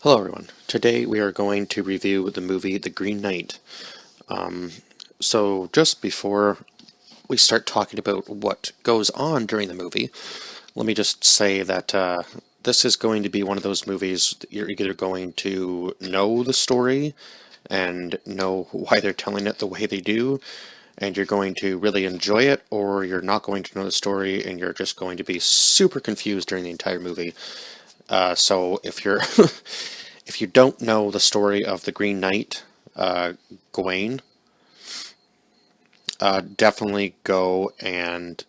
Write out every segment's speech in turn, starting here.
Hello everyone. Today we are going to review the movie The Green Knight. So just before we start talking about what goes on during the movie, let me just say that this is going to be one of those movies that you're either going to know the story and know why they're telling it the way they do, and you're going to really enjoy it, or you're not going to know the story and you're just going to be super confused during the entire movie. So if you're if you don't know the story of the Green Knight, Gawain, definitely go and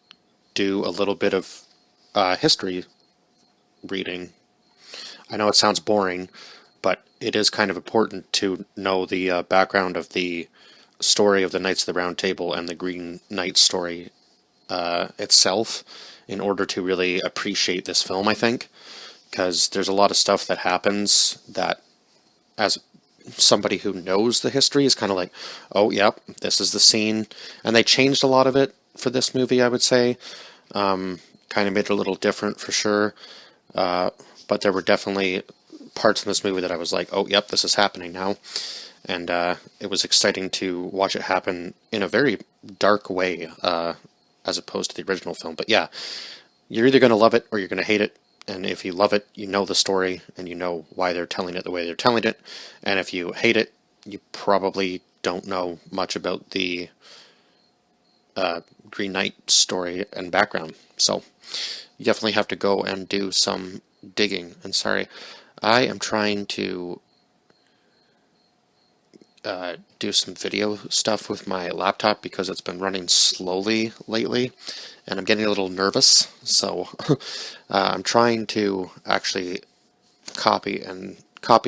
do a little bit of history reading. I know it sounds boring, but it is kind of important to know the background of the story of the Knights of the Round Table and the Green Knight story itself in order to really appreciate this film, I think. Because there's a lot of stuff that happens that, as somebody who knows the history, is kind of like, oh, yep, this is the scene. And they changed a lot of it for this movie, I would say. Kind of made it a little different for sure. But there were definitely parts in this movie that I was like, oh, yep, this is happening now. And it was exciting to watch it happen in a very dark way, as opposed to the original film. But yeah, you're either going to love it or you're going to hate it. And if you love it, you know the story and you know why they're telling it the way they're telling it. And if you hate it, you probably don't know much about the Green Knight story and background. So you definitely have to go and do some digging. And sorry, I am trying to do some video stuff with my laptop because it's been running slowly lately and I'm getting a little nervous, so I'm trying to actually copy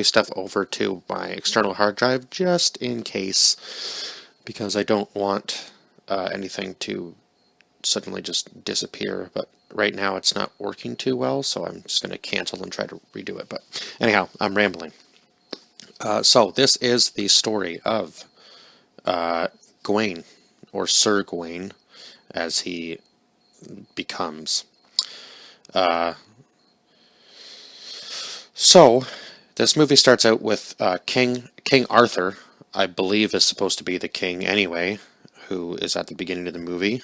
stuff over to my external hard drive just in case, because I don't want anything to suddenly just disappear. But right now it's not working too well, so I'm just going to cancel and try to redo it. But anyhow, I'm rambling. So this is the story of Gawain, or Sir Gawain, as he becomes. So this movie starts out with King Arthur, I believe is supposed to be the king anyway, who is at the beginning of the movie.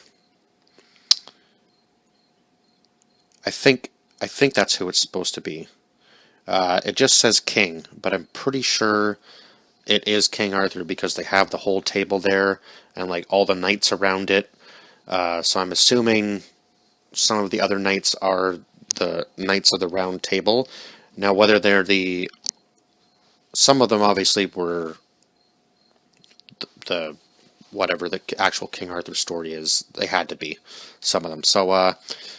I think that's who it's supposed to be. It just says king, but I'm pretty sure it is King Arthur because they have the whole table there and like all the knights around it. So I'm assuming some of the other knights are the Knights of the Round Table. Now, whether they're some of them obviously were the whatever the actual King Arthur story is, they had to be some of them. So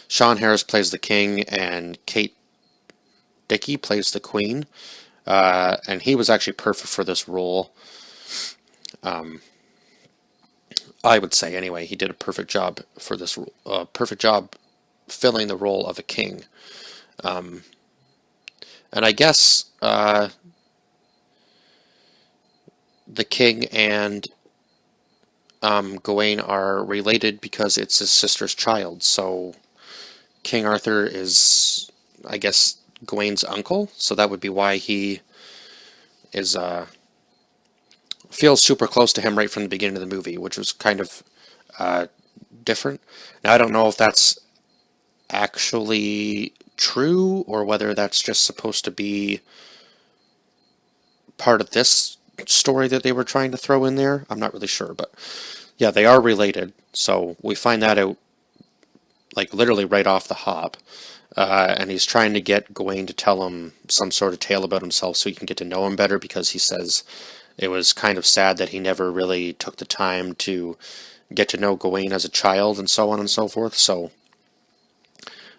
Sean Harris plays the king and Kate Dickie plays the queen. And he was actually perfect for this role. I would say anyway, he did a perfect job for this perfect job filling the role of a king. And I guess the king and Gawain are related because it's his sister's child. So King Arthur is, I guess, Gawain's uncle. So that would be why he is feels super close to him right from the beginning of the movie, which was kind of different. Now, I don't know if that's actually true or whether that's just supposed to be part of this story that they were trying to throw in there. I'm not really sure, but yeah, they are related. So we find that out like literally right off the hop. And he's trying to get Gawain to tell him some sort of tale about himself so he can get to know him better, because he says it was kind of sad that he never really took the time to get to know Gawain as a child and so on and so forth. So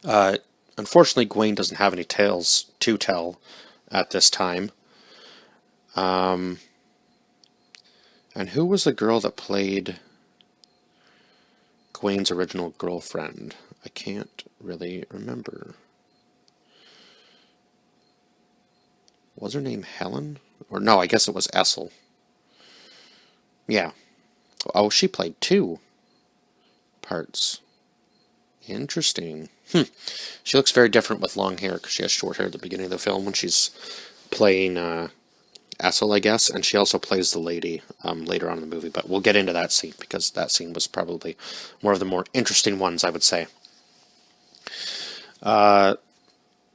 unfortunately, Gawain doesn't have any tales to tell at this time. And who was the girl that played Gawain's original girlfriend? I can't really remember. Was her name Helen? Or no, I guess it was Essel. Yeah. Oh, she played two parts. Interesting. She looks very different with long hair because she has short hair at the beginning of the film when she's playing Essel, I guess, and she also plays the lady later on in the movie. But we'll get into that scene because that scene was probably one of the more interesting ones, I would say.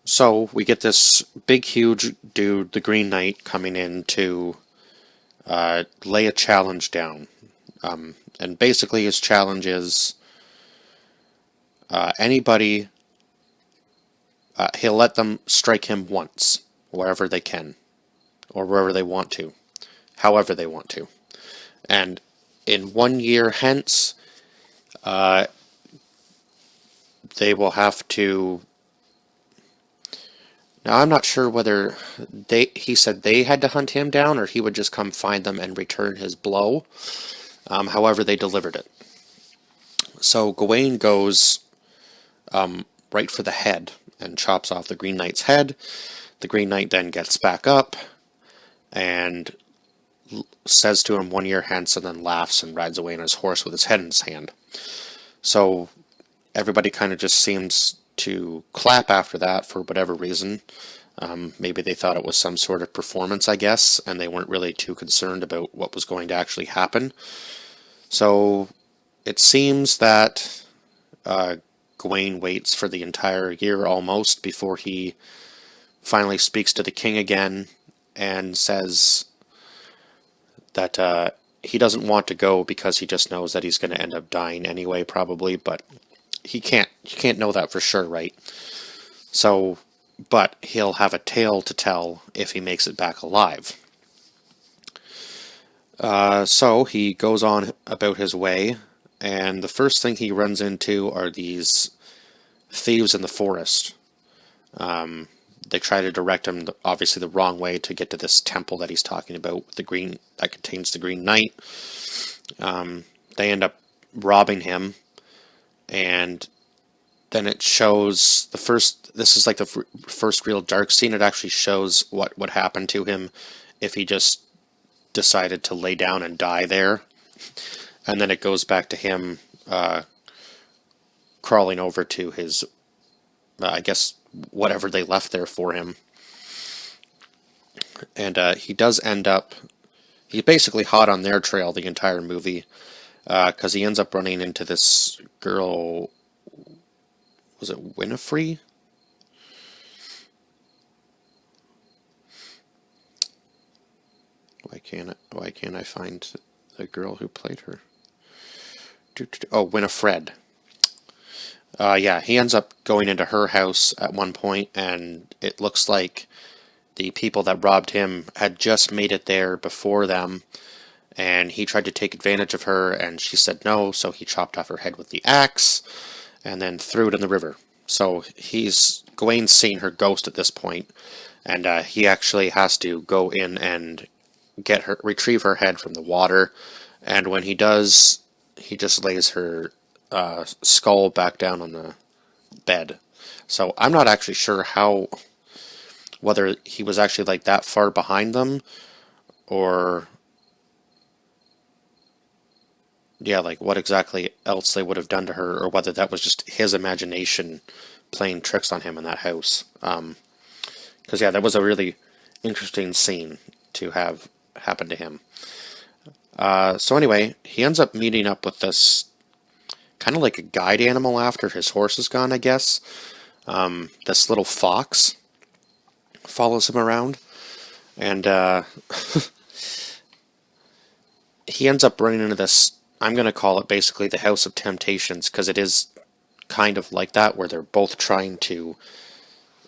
So we get this big, huge dude, the Green Knight, coming in to lay a challenge down. And basically, his challenge is anybody, he'll let them strike him once, wherever they can, or wherever they want to, however they want to. And in 1 year hence, they will have to. Now, I'm not sure whether he said they had to hunt him down or he would just come find them and return his blow. However, they delivered it. So Gawain goes right for the head and chops off the Green Knight's head. The Green Knight then gets back up and says to him 1 year hence, and then laughs and rides away on his horse with his head in his hand. So everybody kind of just seems to clap after that for whatever reason. Maybe they thought it was some sort of performance, I guess, and they weren't really too concerned about what was going to actually happen. So it seems that Gawain waits for the entire year almost before he finally speaks to the king again and says that he doesn't want to go because he just knows that he's going to end up dying anyway, probably, but you can't know that for sure, right? So, but he'll have a tale to tell if he makes it back alive. So he goes on about his way, and the first thing he runs into are these thieves in the forest. They try to direct him, obviously, the wrong way to get to this temple that he's talking about, that contains the Green Knight. They end up robbing him, and then it shows this is like the first real dark scene. It actually shows what would happen to him if he just decided to lay down and die there. And then it goes back to him crawling over to his, I guess, whatever they left there for him. And he does end up, he's basically hot on their trail the entire movie, because he ends up running into this girl, was it Winifred? Why can't I find the girl who played her? Oh, Winifred. Yeah, he ends up going into her house at one point, and it looks like the people that robbed him had just made it there before them, and he tried to take advantage of her, and she said no, so he chopped off her head with the axe, and then threw it in the river. So Gawain's seeing her ghost at this point, and he actually has to go in and retrieve her head from the water, and when he does, he just lays her skull back down on the bed. So I'm not actually sure whether he was actually like that far behind them, or yeah, like what exactly else they would have done to her, or whether that was just his imagination playing tricks on him in that house. Because yeah, that was a really interesting scene to have happen to him. So anyway, he ends up meeting up with this kind of like a guide animal after his horse is gone, I guess. This little fox follows him around, and he ends up running into this, I'm going to call it basically the House of Temptations, because it is kind of like that, where they're both trying to,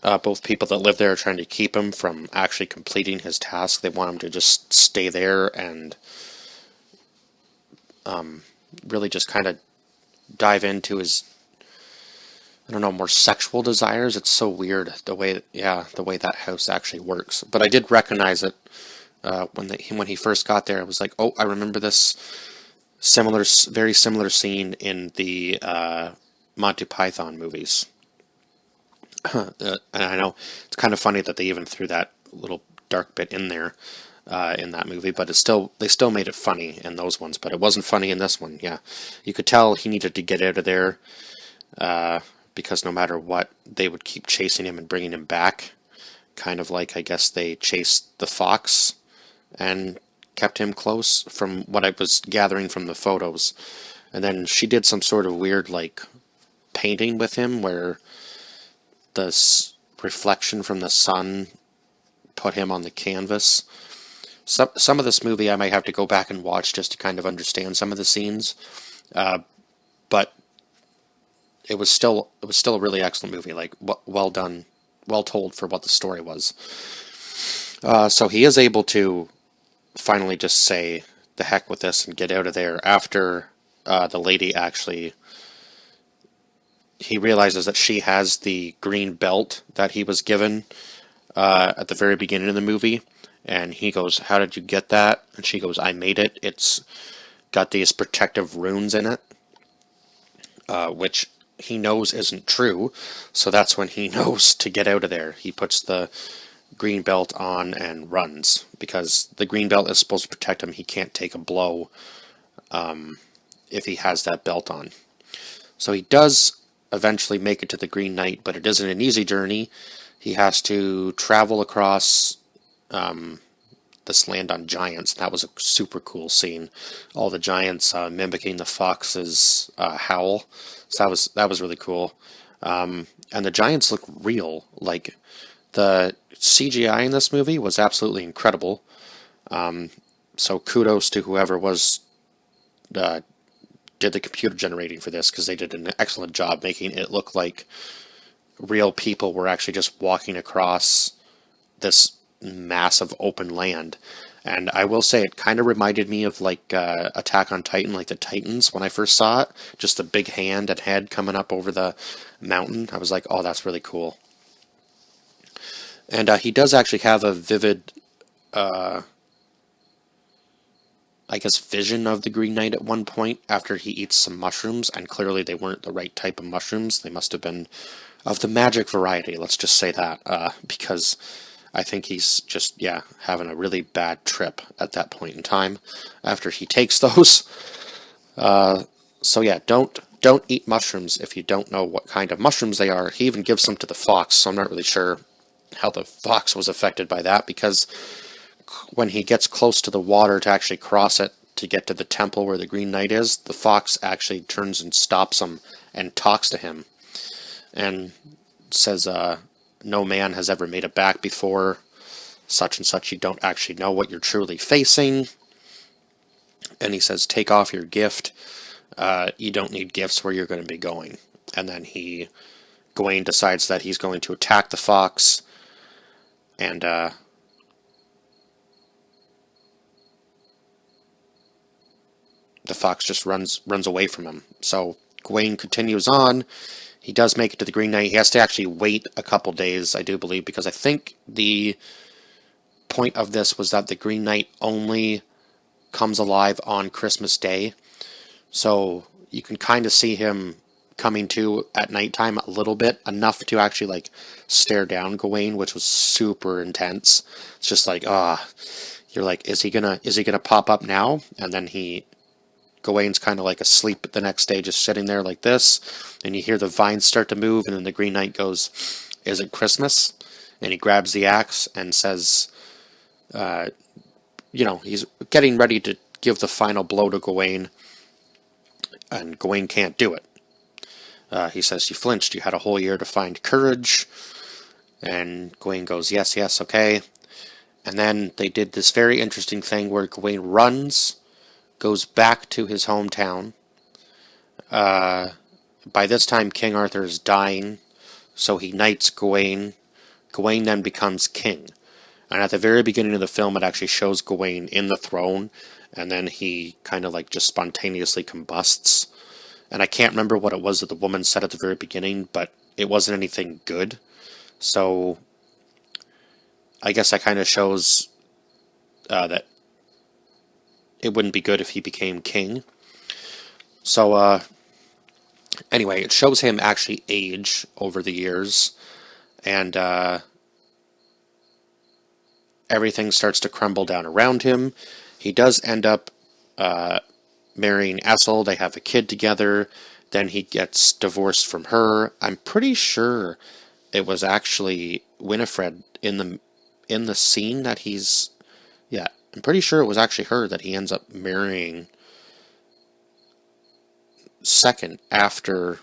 both people that live there are trying to keep him from actually completing his task. They want him to just stay there and really just kind of dive into his, I don't know, more sexual desires. It's so weird the way that house actually works. But I did recognize it when he first got there. I was like, oh, I remember this very similar scene in the Monty Python movies. And I know it's kind of funny that they even threw that little dark bit in there in that movie, but they still made it funny in those ones. But it wasn't funny in this one. Yeah, you could tell he needed to get out of there because no matter what, they would keep chasing him and bringing him back kind of like, I guess they chased the fox and kept him close from what I was gathering from the photos. And then she did some sort of weird, like, painting with him where the reflection from the sun put him on the canvas. Some of this movie I might have to go back and watch just to kind of understand some of the scenes, but it was still a really excellent movie. Like, well done, well told for what the story was. So he is able to finally just say the heck with this and get out of there after the lady actually. He realizes that she has the green belt that he was given at the very beginning of the movie. And he goes, "How did you get that?" And she goes, "I made it. It's got these protective runes in it," which he knows isn't true. So that's when he knows to get out of there. He puts the green belt on and runs, because the green belt is supposed to protect him. He can't take a blow if he has that belt on. So he does eventually make it to the Green Knight, but it isn't an easy journey. He has to travel across this land on giants. That was a super cool scene. All the giants mimicking the fox's howl. So that was really cool. And the giants look real. Like, the CGI in this movie was absolutely incredible. So kudos to whoever did the computer generating for this, because they did an excellent job making it look like real people were actually just walking across this massive open land. And I will say it kind of reminded me of, like, Attack on Titan, like the Titans when I first saw it. Just the big hand and head coming up over the mountain. I was like, oh, that's really cool. And he does actually have a vivid, I guess, vision of the Green Knight at one point after he eats some mushrooms, and clearly they weren't the right type of mushrooms. They must have been of the magic variety, let's just say that, because I think he's just, yeah, having a really bad trip at that point in time after he takes those. So yeah, don't eat mushrooms if you don't know what kind of mushrooms they are. He even gives some to the fox, so I'm not really sure how the fox was affected by that, because when he gets close to the water to actually cross it to get to the temple where the Green Knight is, the fox actually turns and stops him and talks to him and says, no man has ever made it back before, such and such. You don't actually know what you're truly facing. And he says, take off your gift. You don't need gifts where you're going to be going. And then Gawain decides that he's going to attack the fox, and the fox just runs away from him. So Gawain continues on. He does make it to the Green Knight. He has to actually wait a couple days, I do believe, because I think the point of this was that the Green Knight only comes alive on Christmas Day. So you can kind of see him coming to at nighttime a little bit, enough to actually, like, stare down Gawain, which was super intense. It's just like, you're like, is he gonna pop up now? And then Gawain's kind of like asleep the next day, just sitting there like this, and you hear the vines start to move, and then the Green Knight goes, "Is it Christmas?" And he grabs the axe and says, he's getting ready to give the final blow to Gawain, and Gawain can't do it. He says, "You flinched. You had a whole year to find courage." And Gawain goes, "Yes, yes, okay." And then they did this very interesting thing where Gawain runs, goes back to his hometown. By this time, King Arthur is dying, so he knights Gawain. Gawain then becomes king. And at the very beginning of the film, it actually shows Gawain in the throne, and then he kind of like just spontaneously combusts. And I can't remember what it was that the woman said at the very beginning, but it wasn't anything good. So I guess that kind of shows that it wouldn't be good if he became king. So anyway, it shows him actually age over the years, and everything starts to crumble down around him. He does end up marrying Essel. They have a kid together. Then he gets divorced from her. I'm pretty sure it was actually Winifred in the scene that he's, yeah, I'm pretty sure it was actually her that he ends up marrying second after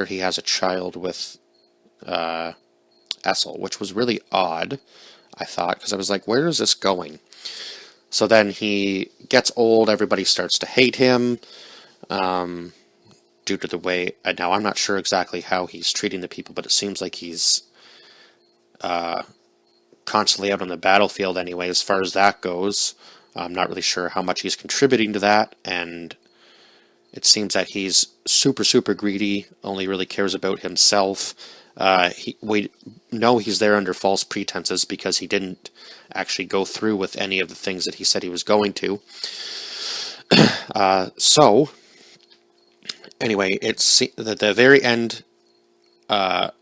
he has a child with Essel, which was really odd, I thought, because I was like, where is this going? So then he gets old, everybody starts to hate him, due to the way, now I'm not sure exactly how he's treating the people, but it seems like he's constantly out on the battlefield anyway, as far as that goes. I'm not really sure how much he's contributing to that, and it seems that he's super, super greedy, only really cares about himself. We know he's there under false pretenses because he didn't actually go through with any of the things that he said he was going to. So, anyway, it's the very end of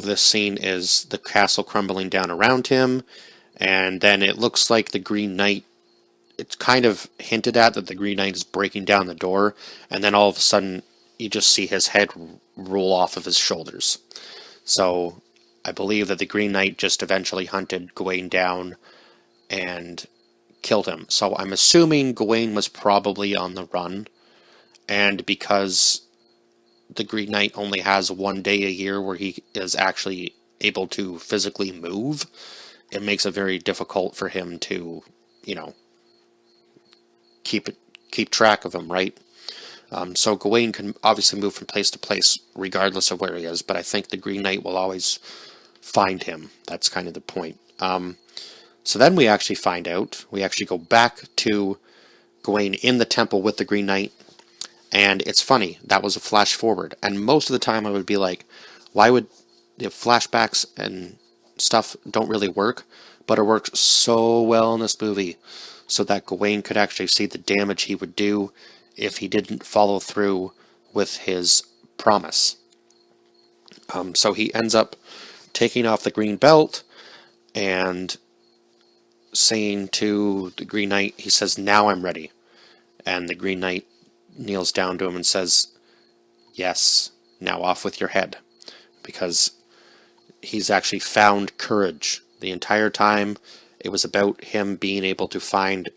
this scene is the castle crumbling down around him, and then it looks like the Green Knight, it's kind of hinted at that the Green Knight is breaking down the door, and then all of a sudden you just see his head roll off of his shoulders. So I believe that the Green Knight just eventually hunted Gawain down and killed him. So I'm assuming Gawain was probably on the run, and because the Green Knight only has one day a year where he is actually able to physically move, it makes it very difficult for him to, keep track of him, right? So Gawain can obviously move from place to place regardless of where he is, but I think the Green Knight will always find him. That's kind of the point. So then we actually find out, we actually go back to Gawain in the temple with the Green Knight, and it's funny, that was a flash forward, and most of the time I would be like, why would flashbacks and stuff don't really work, but it works so well in this movie, so that Gawain could actually see the damage he would do if he didn't follow through with his promise. So he ends up taking off the green belt and saying to the Green Knight, he says, "Now I'm ready." And the Green Knight kneels down to him and says, "Yes, now off with your head." Because he's actually found courage. The entire time it was about him being able to find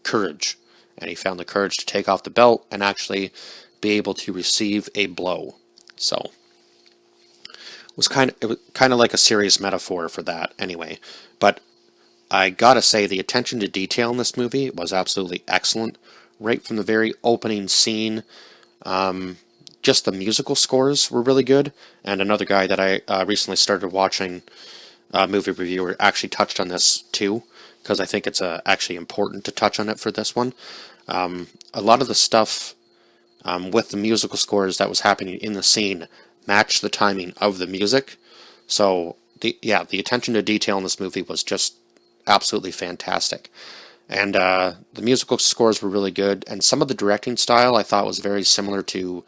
courage. And he found the courage to take off the belt and actually be able to receive a blow. So it was kind of like a serious metaphor for that anyway. But I gotta say, the attention to detail in this movie was absolutely excellent. Right from the very opening scene, just the musical scores were really good. And another guy that I recently started watching, movie reviewer, actually touched on this too, because I think it's actually important to touch on it for this one. A lot of the stuff with the musical scores that was happening in the scene matched the timing of the music. So the attention to detail in this movie was just absolutely fantastic. And the musical scores were really good, and some of the directing style I thought was very similar to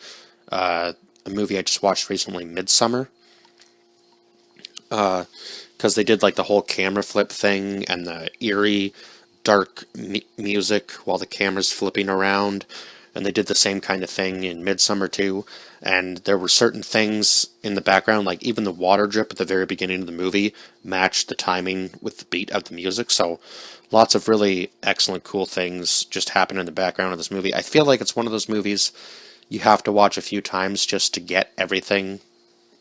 a movie I just watched recently, Midsummer. Because they did like the whole camera flip thing and the eerie, dark music while the camera's flipping around. And they did the same kind of thing in Midsummer too. And there were certain things in the background, like even the water drip at the very beginning of the movie matched the timing with the beat of the music. So lots of really excellent, cool things just happen in the background of this movie. I feel like it's one of those movies you have to watch a few times just to get everything,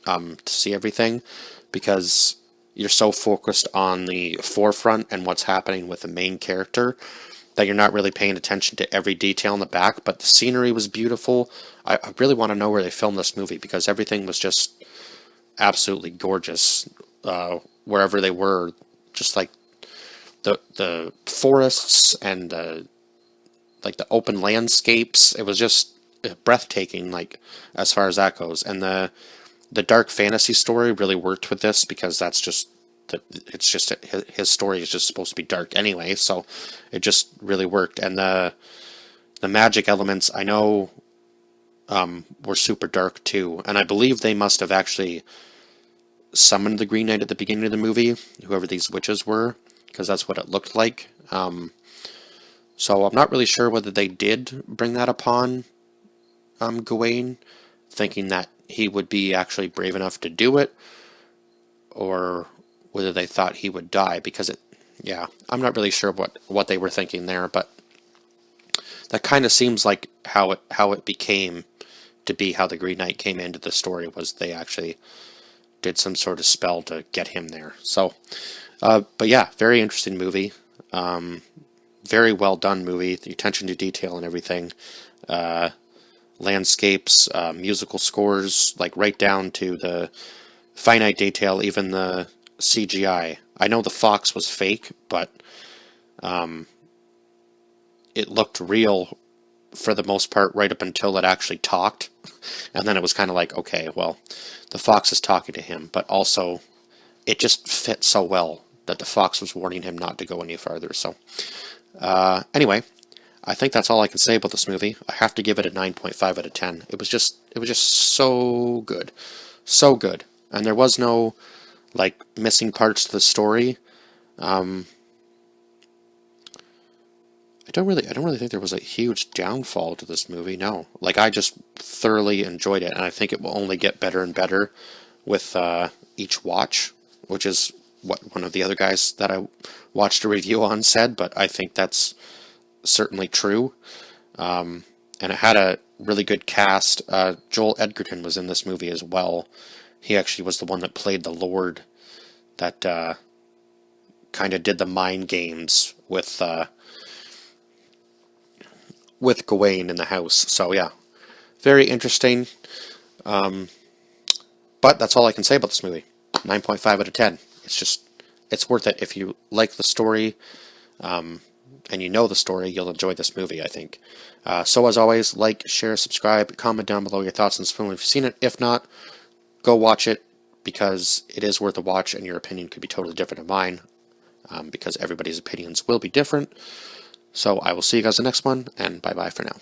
to see everything, because you're so focused on the forefront and what's happening with the main character that you're not really paying attention to every detail in the back. But the scenery was beautiful. I really want to know where they filmed this movie, because everything was just absolutely gorgeous wherever they were. Just like the forests and the open landscapes. It was just breathtaking, like, as far as that goes. And the dark fantasy story really worked with this, because that's just it's just his story is just supposed to be dark anyway, so it just really worked. And the magic elements, I know, were super dark too, and I believe they must have actually summoned the Green Knight at the beginning of the movie, whoever these witches were, because that's what it looked like. So I'm not really sure whether they did bring that upon Gawain, thinking that he would be actually brave enough to do it, or whether they thought he would die, because yeah, I'm not really sure what they were thinking there, but that kind of seems like how it became to be, how the Green Knight came into the story, was they actually did some sort of spell to get him there. So, but yeah, very interesting movie. Very well done movie. The attention to detail and everything. Landscapes, musical scores, like right down to the finite detail, even the CGI. I know the fox was fake, but it looked real for the most part right up until it actually talked. And then it was kind of like, okay, well, the fox is talking to him, but also it just fit so well that the fox was warning him not to go any farther. So anyway, I think that's all I can say about this movie. I have to give it a 9.5 out of 10. It was just so good. So good. And there was no like missing parts to the story. I don't really think there was a huge downfall to this movie. No. Like, I just thoroughly enjoyed it, and I think it will only get better and better with each watch, which is what one of the other guys that I watched a review on said, but I think that's certainly true. And it had a really good cast. Joel Edgerton was in this movie as well. He actually was the one that played the Lord that kind of did the mind games with Gawain in the house. So yeah, very interesting. But that's all I can say about this movie. 9.5 out of 10. It's worth it. If you like the story, and you know the story, you'll enjoy this movie, I think. So as always, like, share, subscribe, comment down below your thoughts on this film if you've seen it. If not, go watch it, because it is worth a watch, and your opinion could be totally different than mine, because everybody's opinions will be different. So I will see you guys in the next one, and bye-bye for now.